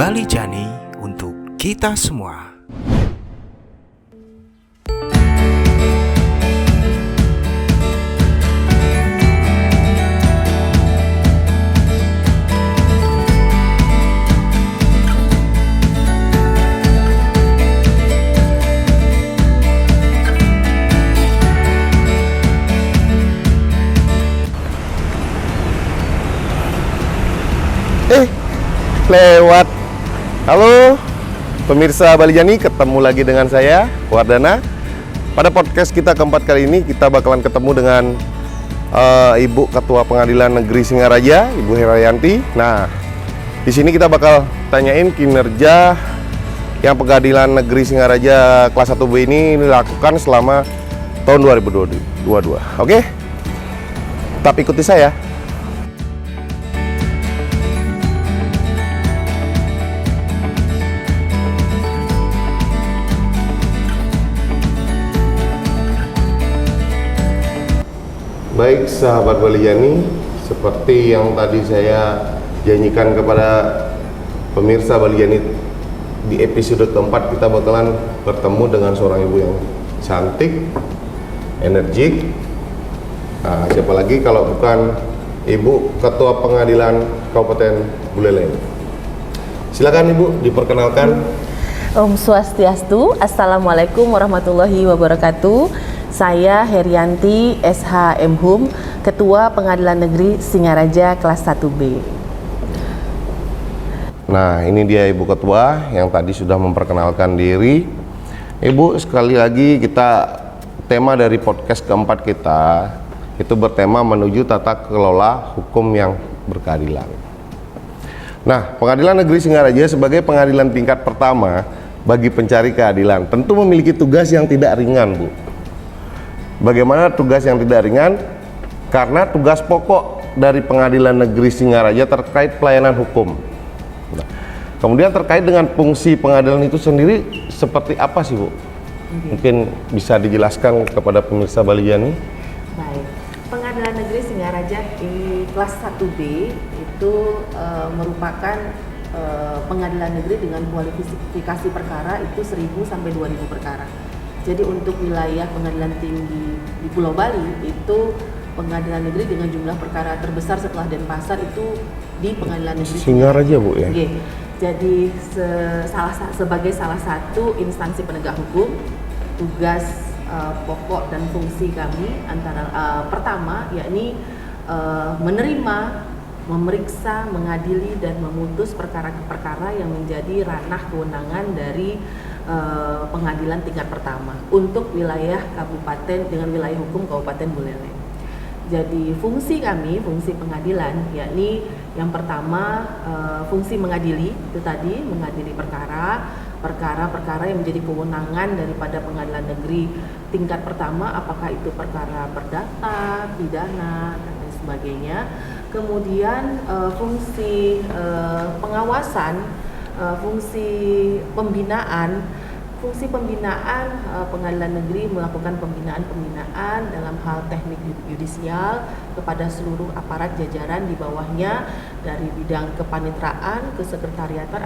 Bali Jani untuk kita semua. Lewat. Halo pemirsa Bali Jani, ketemu lagi dengan saya Wardana. Pada podcast kita keempat kali ini kita bakalan ketemu dengan Ibu Ketua Pengadilan Negeri Singaraja, Ibu Herianti. Nah, di sini kita bakal tanyain kinerja yang Pengadilan Negeri Singaraja kelas 1B ini dilakukan selama tahun 2022. Oke? Tetap ikuti saya. Baik sahabat Bali Jani, seperti yang tadi saya janjikan kepada pemirsa Bali Jani, di episode keempat kita bakalan bertemu dengan seorang ibu yang cantik, energik. Nah, siapa lagi kalau bukan Ibu Ketua Pengadilan Kabupaten Buleleng. Silakan Ibu, diperkenalkan. Om Swastiastu, Assalamualaikum warahmatullahi wabarakatuh. Saya Herianti SH Mhum, Ketua Pengadilan Negeri Singaraja kelas 1B. Nah, ini dia Ibu Ketua yang tadi sudah memperkenalkan diri. Ibu, sekali lagi tema dari podcast keempat kita itu bertema menuju tata kelola hukum yang berkeadilan. Nah, Pengadilan Negeri Singaraja sebagai pengadilan tingkat pertama bagi pencari keadilan tentu memiliki tugas yang tidak ringan, Bu. Bagaimana tugas yang tidak ringan? Karena tugas pokok dari Pengadilan Negeri Singaraja terkait pelayanan hukum. Nah, kemudian terkait dengan fungsi pengadilan itu sendiri seperti apa sih, Bu? Mungkin bisa dijelaskan kepada pemirsa Bali Jani. Baik, Pengadilan Negeri Singaraja di kelas 1B itu merupakan pengadilan negeri dengan kualifikasi perkara itu 1.000 sampai 2.000 perkara. Jadi untuk wilayah pengadilan tinggi di Pulau Bali itu pengadilan negeri dengan jumlah perkara terbesar setelah Denpasar itu di Pengadilan Negeri Singaraja, Bu ya. Okay. Jadi sebagai salah satu instansi penegak hukum, tugas pokok dan fungsi kami antara pertama yakni menerima, memeriksa, mengadili dan memutus perkara-perkara yang menjadi ranah kewenangan dari pengadilan tingkat pertama untuk wilayah kabupaten dengan wilayah hukum Kabupaten Buleleng. Jadi fungsi kami, fungsi pengadilan yakni yang pertama fungsi mengadili, itu tadi mengadili perkara-perkara yang menjadi kewenangan daripada pengadilan negeri tingkat pertama, apakah itu perkara perdata, pidana dan lain sebagainya. Kemudian fungsi pengawasan, fungsi pembinaan. Fungsi pembinaan, pengadilan negeri melakukan pembinaan dalam hal teknik yudisial kepada seluruh aparat jajaran di bawahnya, dari bidang kepanitraan, kesekretariatan,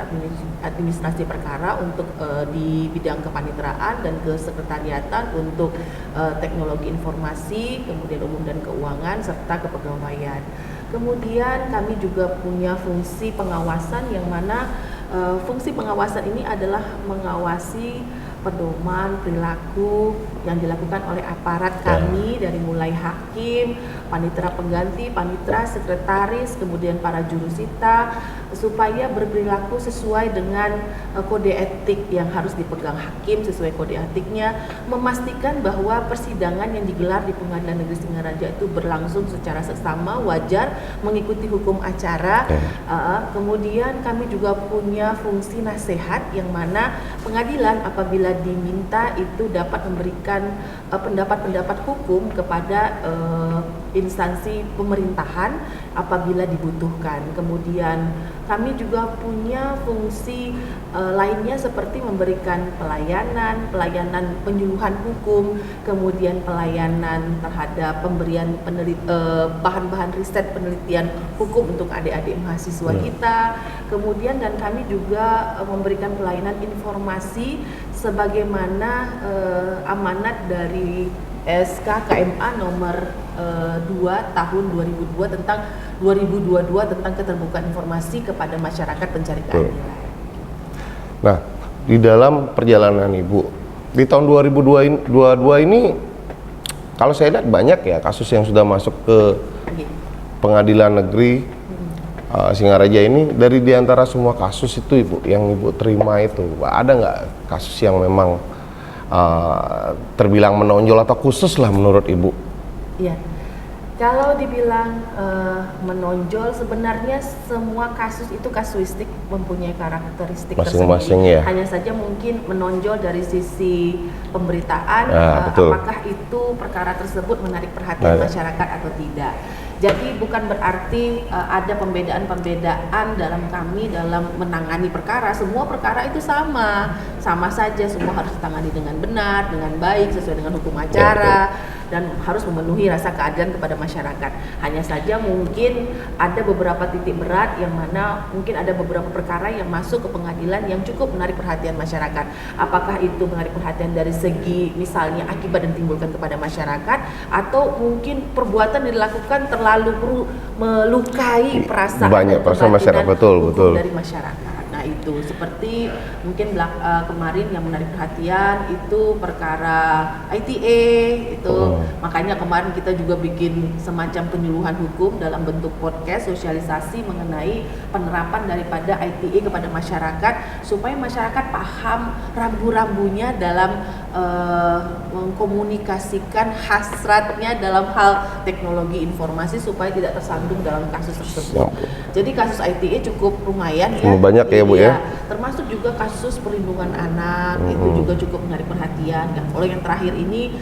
administrasi perkara untuk di bidang kepanitraan, dan kesekretariatan untuk teknologi informasi, kemudian umum dan keuangan, serta kepegawaian. Kemudian kami juga punya fungsi pengawasan yang mana fungsi pengawasan ini adalah mengawasi pedoman perilaku yang dilakukan oleh aparat kami dari mulai hakim, panitera pengganti, panitera, sekretaris, kemudian para jurusita, supaya berperilaku sesuai dengan kode etik yang harus dipegang hakim, sesuai kode etiknya, memastikan bahwa persidangan yang digelar di Pengadilan Negeri Singaraja itu berlangsung secara seksama, wajar, mengikuti hukum acara. Kemudian kami juga punya fungsi nasihat yang mana pengadilan apabila diminta itu dapat memberikan memberikan pendapat-pendapat hukum kepada instansi pemerintahan apabila dibutuhkan. Kemudian kami juga punya fungsi lainnya seperti memberikan pelayanan penyuluhan hukum, kemudian pelayanan terhadap pemberian bahan-bahan riset penelitian hukum untuk adik-adik mahasiswa kita. Kemudian dan kami juga memberikan pelayanan informasi sebagaimana amanat dari SK KMA nomor 2 tahun 2022 tentang keterbukaan informasi kepada masyarakat pencari keadilan. Nah, di dalam perjalanan Ibu di tahun 2022 ini kalau saya lihat banyak ya kasus yang sudah masuk ke pengadilan negeri Singaraja ini. Dari diantara semua kasus itu Ibu yang Ibu terima itu ada nggak kasus yang memang terbilang menonjol atau khusus lah menurut Ibu? Iya. Kalau dibilang menonjol, sebenarnya semua kasus itu kasuistik, mempunyai karakteristik masing-masing tersendiri. Ya. Hanya saja mungkin menonjol dari sisi pemberitaan, apakah itu perkara tersebut menarik perhatian masyarakat atau tidak. Jadi bukan berarti ada pembedaan-pembedaan dalam kami dalam menangani perkara. Semua perkara itu sama saja, semua harus ditangani dengan benar, dengan baik, sesuai dengan hukum acara, dan harus memenuhi rasa keadilan kepada masyarakat. Hanya saja mungkin ada beberapa titik berat yang mana mungkin ada beberapa perkara yang masuk ke pengadilan yang cukup menarik perhatian masyarakat. Apakah itu menarik perhatian dari segi misalnya akibat yang ditimbulkan kepada masyarakat, atau mungkin perbuatan yang dilakukan terlalu melukai perasaan banyak perasaan masyarakat, betul dari masyarakat. Nah itu seperti mungkin kemarin yang menarik perhatian itu perkara ITA itu, makanya kemarin kita juga bikin semacam penyuluhan hukum dalam bentuk podcast sosialisasi mengenai penerapan daripada ITA kepada masyarakat supaya masyarakat paham rambu-rambunya dalam mengkomunikasikan hasratnya dalam hal teknologi informasi supaya tidak tersandung dalam kasus tersebut. Jadi kasus ITA cukup lumayan ya. Banyak ya Bu ya. Termasuk juga kasus perlindungan anak itu juga cukup menarik perhatian. Dan kalau yang terakhir ini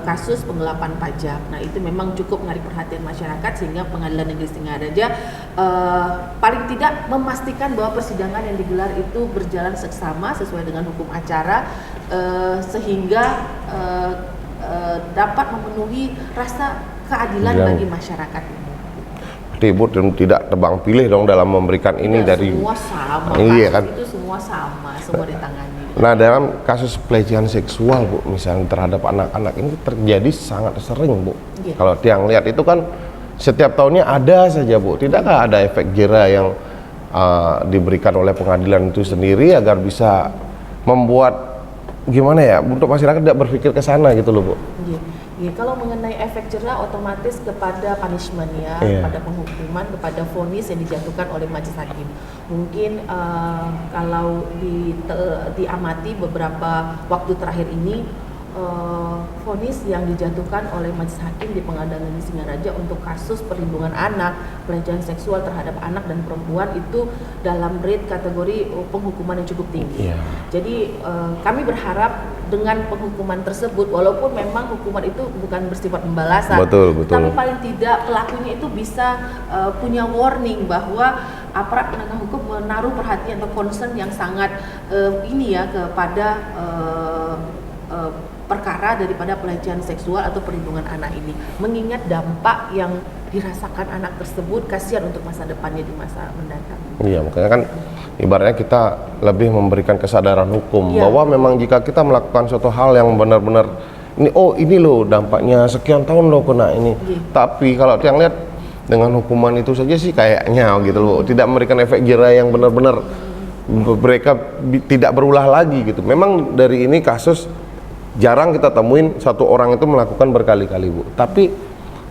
kasus penggelapan pajak. Nah itu memang cukup menarik perhatian masyarakat sehingga Pengadilan Negeri Singaraja paling tidak memastikan bahwa persidangan yang digelar itu berjalan seksama sesuai dengan hukum acara sehingga dapat memenuhi rasa keadilan bagi masyarakat ini. Ibu tidak tebang pilih dong dalam memberikan ini dari semua sama, iya kan? Itu semua sama, semua ditangani. Nah dalam kasus pelecehan seksual Bu, misalnya terhadap anak-anak ini terjadi sangat sering Bu. Kalau tiang lihat itu kan setiap tahunnya ada saja Bu. Tidakkah ada efek jera yang diberikan oleh pengadilan itu sendiri agar bisa membuat gimana ya untuk masyarakat tidak berpikir ke sana gitu loh Bu? Ya, kalau mengenai efek jera otomatis kepada punishment ya, kepada penghukuman, kepada vonis yang dijatuhkan oleh majelis hakim. Mungkin kalau diamati beberapa waktu terakhir ini vonis yang dijatuhkan oleh majelis hakim di Pengadilan Negeri Singaraja untuk kasus perlindungan anak, pelecehan seksual terhadap anak dan perempuan itu dalam rate kategori penghukuman yang cukup tinggi. Jadi kami berharap dengan penghukuman tersebut, walaupun memang hukuman itu bukan bersifat pembalasan, tapi paling tidak pelakunya itu bisa punya warning bahwa aparat penegak hukum menaruh perhatian atau concern yang sangat kepada perkara daripada pelecehan seksual atau perlindungan anak ini, mengingat dampak yang dirasakan anak tersebut, kasihan untuk masa depannya di masa mendatang. Iya, makanya kan ibaratnya kita lebih memberikan kesadaran hukum bahwa memang jika kita melakukan suatu hal yang benar-benar ini loh dampaknya sekian tahun loh kena ini. Tapi kalau yang lihat dengan hukuman itu saja sih kayaknya gitu loh, tidak memberikan efek jera yang benar-benar mereka tidak berulah lagi gitu. Memang dari ini kasus jarang kita temuin satu orang itu melakukan berkali-kali Bu, tapi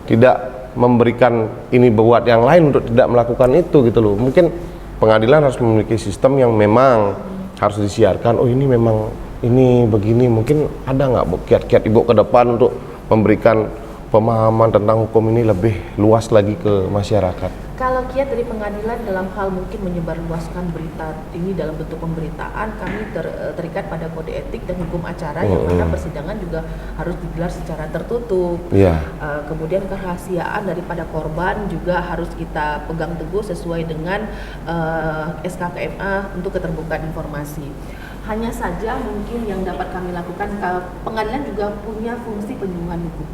tidak memberikan ini buat yang lain untuk tidak melakukan itu gitu loh. Mungkin pengadilan harus memiliki sistem yang memang harus disiarkan. Oh ini memang ini begini. Mungkin ada nggak Bu kiat-kiat Ibu ke depan untuk memberikan pemahaman tentang hukum ini lebih luas lagi ke masyarakat? Kalau kiat dari pengadilan dalam hal mungkin menyebarluaskan berita ini dalam bentuk pemberitaan, kami terikat pada kode etik dan hukum acara yang mana persidangan juga harus digelar secara tertutup. Iya. Kemudian kerahasiaan daripada korban juga harus kita pegang teguh sesuai dengan SKKMA untuk keterbukaan informasi. Hanya saja mungkin yang dapat kami lakukan, pengadilan juga punya fungsi penyuluhan hukum,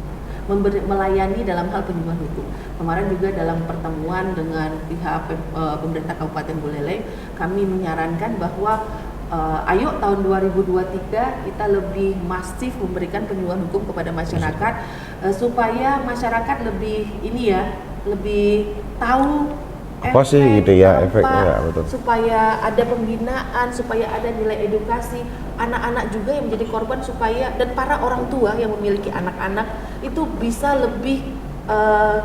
melayani dalam hal penyuluhan hukum. Kemarin juga dalam pertemuan dengan pihak pemerintah Kabupaten Buleleng, kami menyarankan bahwa ayo tahun 2023 kita lebih masif memberikan penyuluhan hukum kepada masyarakat supaya masyarakat lebih lebih tahu apa sih gitu ya efeknya, betul. Supaya ada pembinaan, supaya ada nilai edukasi anak-anak juga yang menjadi korban, supaya dan para orang tua yang memiliki anak-anak itu bisa lebih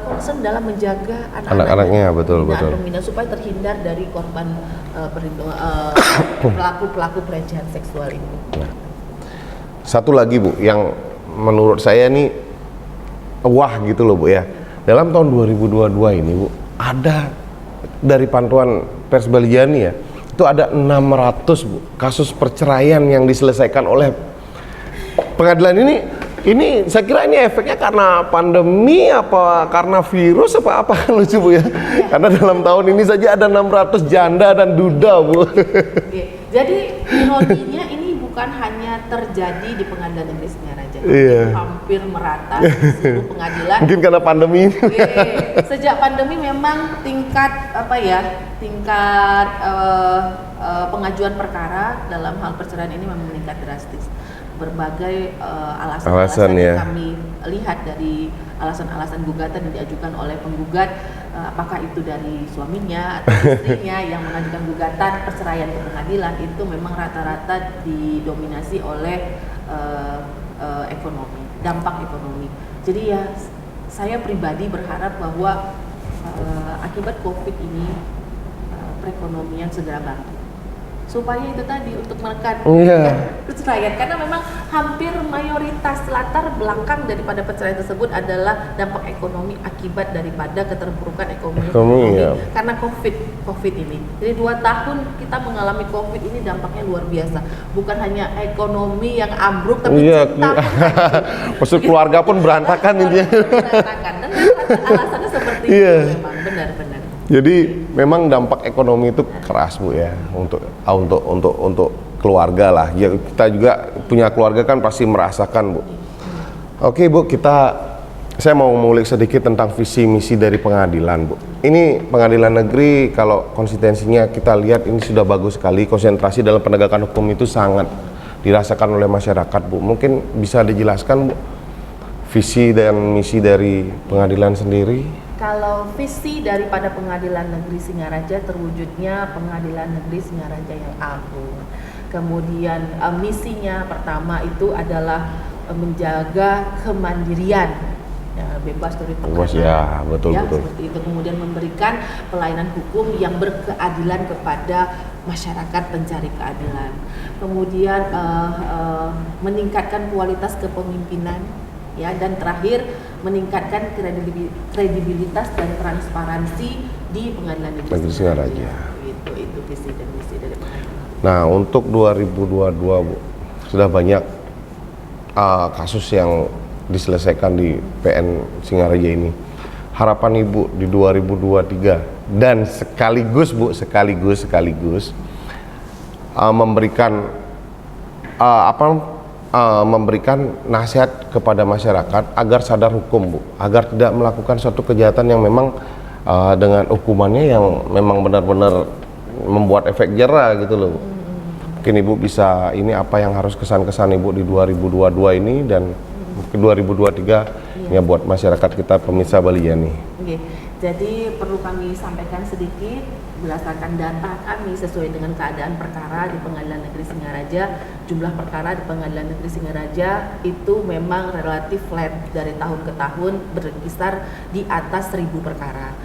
concern dalam menjaga anak-anaknya, betul. Pembinaan supaya terhindar dari korban pelaku pelecehan seksual ini. Nah, satu lagi Bu, yang menurut saya nih wah gitu loh Bu ya. Dalam tahun 2022 ini Bu, ada dari pantauan pers Balijani ya, itu ada 600 Bu, kasus perceraian yang diselesaikan oleh pengadilan ini. Ini saya kira ini efeknya karena pandemi apa karena virus apa lucu Bu ya. Karena dalam tahun ini saja ada 600 janda dan duda Bu. Oke. Jadi ironinya ini bukan hanya terjadi di Pengadilan Negeri Singaraja, hampir merata di seluruh pengadilan. Mungkin karena pandemi ini. Sejak pandemi memang tingkat pengajuan perkara dalam hal perceraian ini memang meningkat drastis. Berbagai alasan-alasan yang kami lihat dari alasan-alasan gugatan yang diajukan oleh penggugat, apakah itu dari suaminya atau istrinya yang mengajukan gugatan perceraian ke pengadilan, itu memang rata-rata didominasi oleh ekonomi, dampak ekonomi. Jadi ya saya pribadi berharap bahwa akibat COVID ini perekonomian segera bangkit, supaya itu tadi untuk menekan perceraian, karena memang hampir mayoritas latar belakang daripada perceraian tersebut adalah dampak ekonomi akibat daripada keterpurukan ekonomi karena COVID ini. Jadi 2 tahun kita mengalami COVID ini dampaknya luar biasa, bukan hanya ekonomi yang ambruk tapi cinta pun maksud keluarga pun berantakan intinya. Dan alasannya seperti itu memang benar-benar. Jadi memang dampak ekonomi itu keras Bu ya untuk keluarga lah. Ya, kita juga punya keluarga kan pasti merasakan Bu. Oke Bu, saya mau mengulik sedikit tentang visi misi dari pengadilan Bu. Ini pengadilan negeri kalau konsistensinya kita lihat ini sudah bagus sekali, konsentrasi dalam penegakan hukum itu sangat dirasakan oleh masyarakat Bu. Mungkin bisa dijelaskan Bu visi dan misi dari pengadilan sendiri? Kalau visi daripada Pengadilan Negeri Singaraja terwujudnya Pengadilan Negeri Singaraja yang agung. Kemudian misinya pertama itu adalah menjaga kemandirian, ya, bebas dari tekanan. Betul. Seperti itu. Kemudian memberikan pelayanan hukum yang berkeadilan kepada masyarakat pencari keadilan. Kemudian meningkatkan kualitas kepemimpinan. Ya, dan terakhir meningkatkan kredibilitas dan transparansi di Pengadilan Negeri Singaraja. Itu visi dan misi dari pengadilan. Nah, untuk 2022 Bu, sudah banyak kasus yang diselesaikan di PN Singaraja ini. Harapan Ibu di 2023 dan sekaligus memberikan memberikan nasihat kepada masyarakat agar sadar hukum Bu, agar tidak melakukan suatu kejahatan yang memang dengan hukumannya yang memang benar-benar membuat efek jera gitu loh Bu. Mungkin Ibu bisa ini apa yang harus kesan-kesan Ibu di 2022 ini dan mungkin 2023 ya buat masyarakat kita pemirsa Balijani. Jadi perlu kami sampaikan sedikit berdasarkan data kami sesuai dengan keadaan perkara di Pengadilan Negeri Singaraja. Jumlah perkara di Pengadilan Negeri Singaraja itu memang relatif flat dari tahun ke tahun, berkisar di atas 1000 perkara.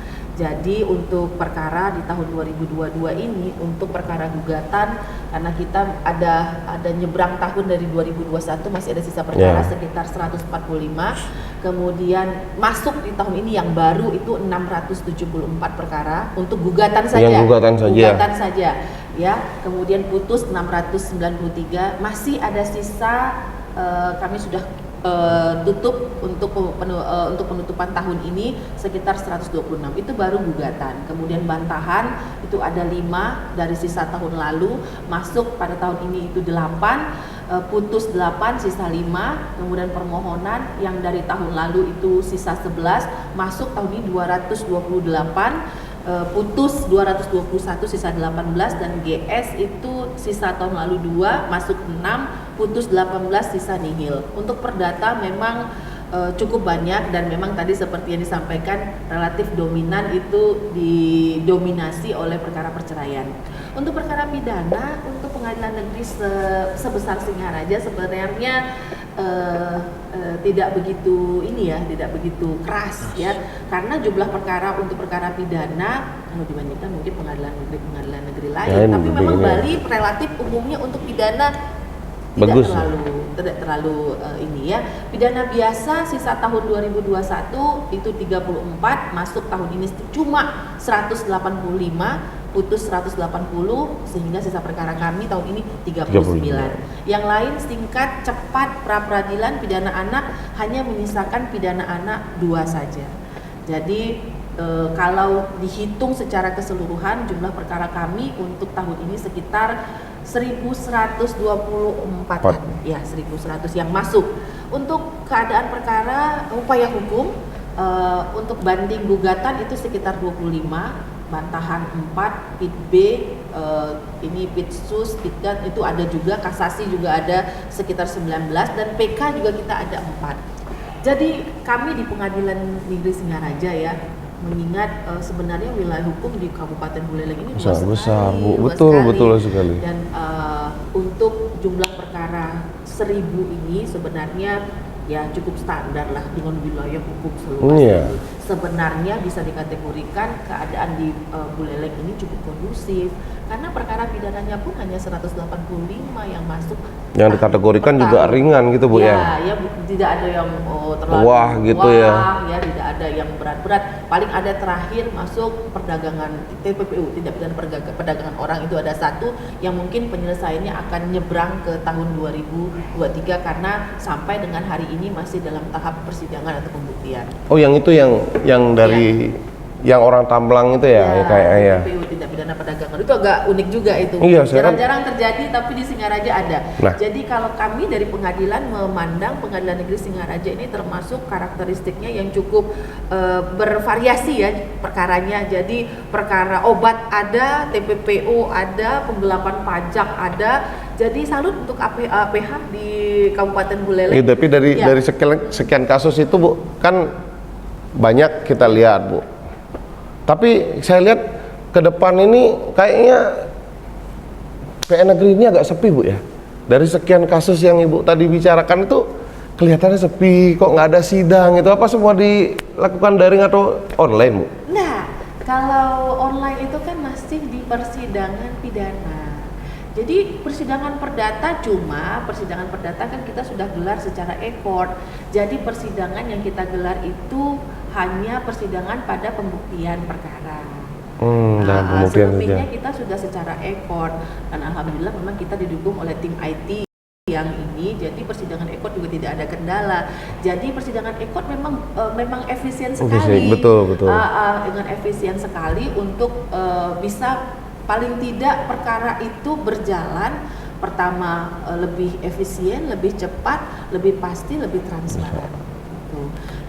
Jadi untuk perkara di tahun 2022 ini, untuk perkara gugatan, karena kita ada nyebrang tahun dari 2021, masih ada sisa perkara sekitar 145, kemudian masuk di tahun ini yang baru itu 674 perkara untuk gugatan saja. Yang gugatan saja. Ya, kemudian putus 693, masih ada sisa kami sudah tutup untuk penutupan tahun ini sekitar 126, itu baru gugatan. Kemudian bantahan itu ada 5 dari sisa tahun lalu, masuk pada tahun ini itu 8, putus 8, sisa 5. Kemudian permohonan yang dari tahun lalu itu sisa 11, masuk tahun ini 228, putus 221, sisa 18, dan GS itu sisa tahun lalu 2, masuk 6, putus 18, sisa nihil. Untuk perdata memang cukup banyak, dan memang tadi seperti yang disampaikan relatif dominan itu didominasi oleh perkara perceraian. Untuk perkara pidana, untuk pengadilan negeri sebesar Singaraja sebenarnya tidak begitu tidak begitu keras ya, karena jumlah perkara untuk perkara pidana kalau dibandingkan mungkin pengadilan negeri lain, tapi memang Bali relatif umumnya untuk pidana tidak terlalu ini ya. Pidana biasa sisa tahun 2021 itu 34, masuk tahun ini cuma 185, putus 180, sehingga sisa perkara kami tahun ini 39. Yang lain singkat, cepat, pra-peradilan, pidana anak hanya menyisakan pidana anak 2 saja. Jadi kalau dihitung secara keseluruhan jumlah perkara kami untuk tahun ini sekitar 1124 ya, 1100 yang masuk. Untuk keadaan perkara upaya hukum untuk banding gugatan itu sekitar 25, bantahan 4, pit B, ini pit sus, pit dan itu ada juga, kasasi juga ada sekitar 19, dan PK juga kita ada 4. Jadi kami di Pengadilan Negeri Singaraja ya, mengingat sebenarnya wilayah hukum di Kabupaten Buleleng ini besar, Bu. Betul sekali. Dan untuk jumlah perkara 1000 ini sebenarnya ya cukup standar lah dengan wilayah hukum seluas. Sebenarnya bisa dikategorikan keadaan di Buleleng ini cukup kondusif, karena perkara pidananya pun hanya 185 yang masuk. Yang dikategorikan juga ringan gitu, Bu ya. Ya, tidak ada yang terlalu wah gitu ya, tidak ada yang berat-berat. Paling ada terakhir masuk perdagangan TPPU, tindak pidana perdagangan orang, itu ada 1 yang mungkin penyelesaiannya akan nyebrang ke tahun 2023 karena sampai dengan hari ini masih dalam tahap persidangan atau pembuktian. Oh, yang itu yang dari yang orang Tamblang itu ya, kayak TPPU, tindak pidana perdagangan, itu agak unik juga itu. Jarang-jarang terjadi, tapi di Singaraja ada. Jadi kalau kami dari pengadilan memandang Pengadilan Negeri Singaraja ini termasuk karakteristiknya yang cukup bervariasi ya perkaranya. Jadi perkara obat ada, TPPO ada, penggelapan pajak ada. Jadi salut untuk APH di Kabupaten Buleleng. Tapi dari sekian kasus itu, Bu, kan banyak kita lihat, Bu. Tapi saya lihat ke depan ini kayaknya PN Negeri ini agak sepi, Bu ya. Dari sekian kasus yang Ibu tadi bicarakan itu kelihatannya sepi, kok nggak ada sidang itu, apa semua dilakukan daring atau online, Bu? Nah, kalau online itu kan masih di persidangan pidana. Jadi persidangan perdata kan kita sudah gelar secara e-court. Jadi persidangan yang kita gelar itu hanya persidangan pada pembuktian perkara. Selebihnya kita sudah secara e-court, dan alhamdulillah memang kita didukung oleh tim IT yang ini, jadi persidangan e-court juga tidak ada kendala. Jadi persidangan e-court memang efisien sekali. Betul. Dengan efisien sekali untuk bisa paling tidak perkara itu berjalan, pertama lebih efisien, lebih cepat, lebih pasti, lebih transparan.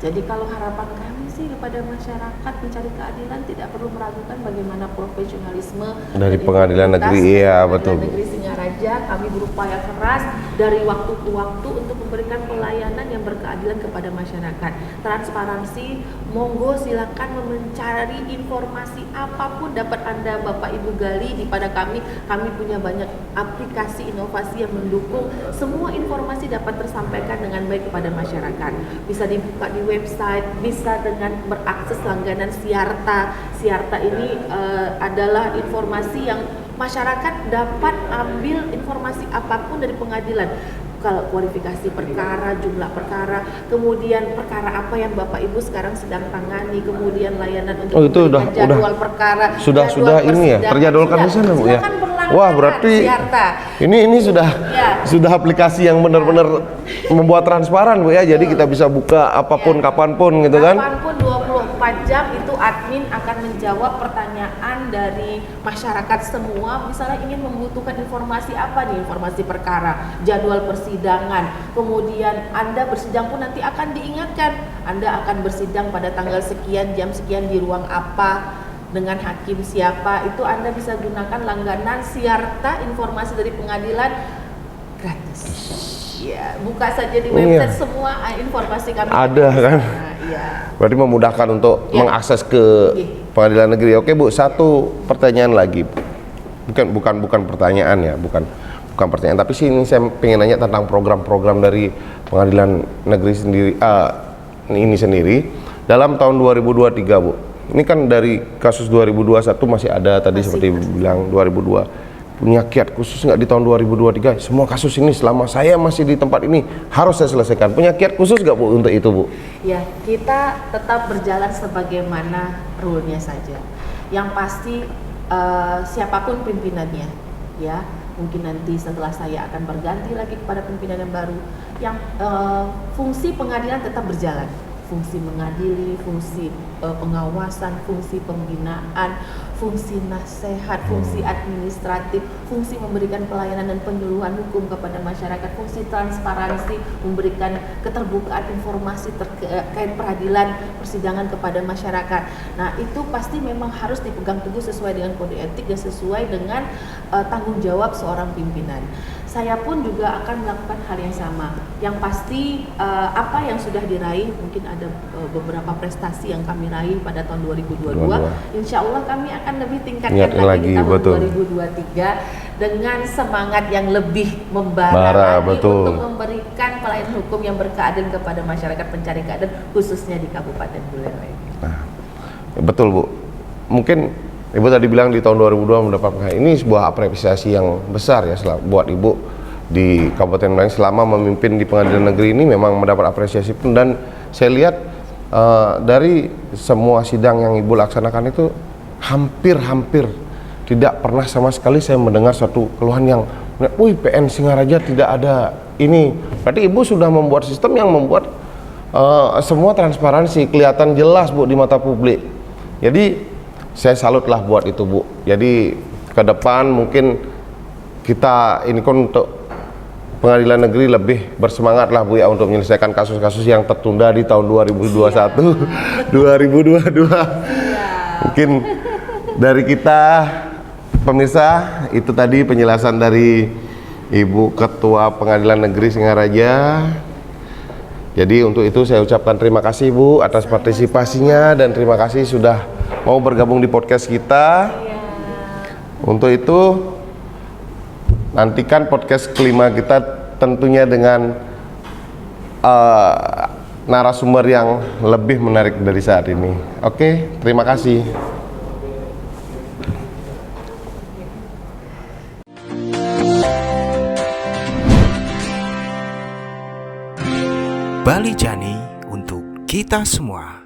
Jadi kalau harapan kami sih kepada masyarakat mencari keadilan tidak perlu meragukan bagaimana profesionalisme dari Pengadilan Negeri. Iya, betul. Negeri Singaraja, kami berupaya keras dari waktu ke waktu untuk memberikan pelayanan yang berkeadilan kepada masyarakat. Transparansi, monggo silakan mencari informasi apapun dapat Anda Bapak Ibu gali di pada kami. Kami punya banyak aplikasi inovasi yang mendukung semua informasi dapat tersampaikan dengan baik kepada masyarakat. Bisa dibuka di website, bisa dengan berakses langganan Siarta. Siarta ini adalah informasi yang masyarakat dapat ambil informasi apapun dari pengadilan. Kalau kualifikasi perkara, jumlah perkara, kemudian perkara apa yang Bapak Ibu sekarang sedang tangani, kemudian layanan untuk memberikan jadwal perkara, sudah ini ya terjadwalkan di sana Bu ya. Wah, berarti ini sudah aplikasi yang benar-benar membuat transparan Bu ya. Jadi kita bisa buka apapun kapanpun gitu kan. Kapanpun 24 jam itu admin akan menjawab pertanyaan dari masyarakat semua. Misalnya ingin membutuhkan informasi apa nih, informasi perkara, jadwal persidangan. Kemudian Anda bersidang pun nanti akan diingatkan, Anda akan bersidang pada tanggal sekian, jam sekian di ruang apa, dengan hakim siapa. Itu Anda bisa gunakan langganan Siarta, informasi dari pengadilan gratis. Ya, buka saja di website semua informasi kami ada kan. Ya. Berarti memudahkan untuk mengakses ke pengadilan negeri. Oke Bu, satu pertanyaan lagi. Bukan pertanyaan ya, bukan pertanyaan, tapi sih ini saya pengen nanya tentang program-program dari pengadilan negeri sendiri ini sendiri dalam tahun 2023 Bu. Ini kan dari kasus 2021 masih ada tadi seperti bilang 2002. Punya kiat khusus nggak di tahun 2023? Semua kasus ini selama saya masih di tempat ini harus saya selesaikan. Punya kiat khusus nggak Bu untuk itu Bu? Ya, kita tetap berjalan sebagaimana rule-nya saja. Yang pasti siapapun pimpinannya, ya mungkin nanti setelah saya akan berganti lagi kepada pimpinan yang baru. Yang fungsi pengadilan tetap berjalan. Fungsi mengadili, fungsi pengawasan, fungsi pembinaan, fungsi nasihat, fungsi administratif, fungsi memberikan pelayanan dan penyuluhan hukum kepada masyarakat, fungsi transparansi, memberikan keterbukaan informasi terkait peradilan persidangan kepada masyarakat. Nah, itu pasti memang harus dipegang teguh sesuai dengan kode etik dan sesuai dengan tanggung jawab seorang pimpinan. Saya pun juga akan melakukan hal yang sama. Yang pasti apa yang sudah diraih, mungkin ada beberapa prestasi yang kami raih pada tahun 2022. Insya Allah kami akan lebih tingkatkan lagi di tahun 2023 dengan semangat yang lebih membara lagi untuk memberikan pelayanan hukum yang berkeadilan kepada masyarakat pencari keadilan, khususnya di Kabupaten Buleleng. Nah, betul Bu. Mungkin Ibu tadi bilang di tahun 2002 mendapatkan ini sebuah apresiasi yang besar ya buat Ibu di Kabupaten Buleleng selama memimpin di pengadilan negeri ini, memang mendapat apresiasi pun. Dan saya lihat dari semua sidang yang Ibu laksanakan itu hampir tidak pernah sama sekali saya mendengar suatu keluhan yang wih PN Singaraja tidak ada ini. Berarti Ibu sudah membuat sistem yang membuat semua transparansi, kelihatan jelas Bu di mata publik. Jadi saya salutlah buat itu Bu. Jadi ke depan mungkin kita ini kan untuk pengadilan negeri lebih bersemangat lah Bu ya untuk menyelesaikan kasus-kasus yang tertunda di tahun 2021, 2022. Mungkin dari kita pemirsa, itu tadi penjelasan dari Ibu Ketua Pengadilan Negeri Singaraja. Jadi untuk itu saya ucapkan terima kasih Bu atas partisipasinya dan terima kasih sudah mau bergabung di podcast kita. Untuk itu nantikan podcast kelima kita tentunya dengan narasumber yang lebih menarik dari saat ini. Oke, terima kasih. Bali Jani untuk kita semua.